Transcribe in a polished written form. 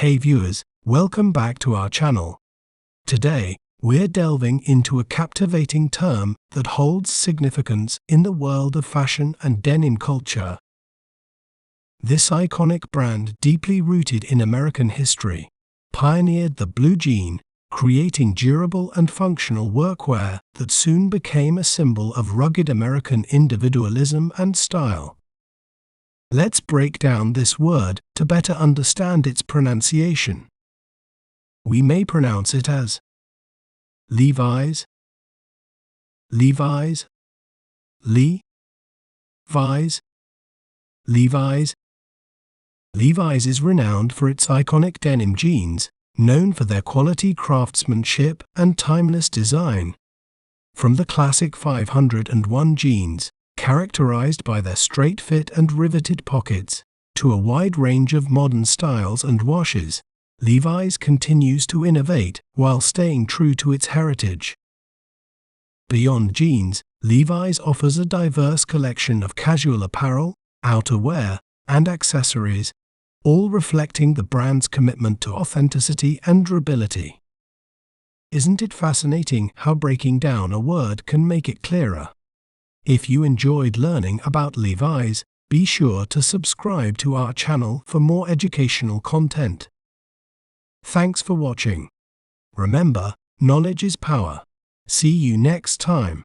Hey viewers, welcome back to our channel. Today, we're delving into a captivating term that holds significance in the world of fashion and denim culture. This iconic brand, deeply rooted in American history, pioneered the blue jean, creating durable and functional workwear that soon became a symbol of rugged American individualism and style. Let's break down this word to better understand its pronunciation. We may pronounce it as Levi's, Levi's, Levi's, Levi's. Levi's is renowned for its iconic denim jeans, known for their quality craftsmanship and timeless design. From the classic 501 jeans, characterized by their straight fit and riveted pockets, to a wide range of modern styles and washes, Levi's continues to innovate while staying true to its heritage. Beyond jeans, Levi's offers a diverse collection of casual apparel, outerwear, and accessories, all reflecting the brand's commitment to authenticity and durability. Isn't it fascinating how breaking down a word can make it clearer? If you enjoyed learning about Levi's, be sure to subscribe to our channel for more educational content. Thanks for watching. Remember, knowledge is power. See you next time.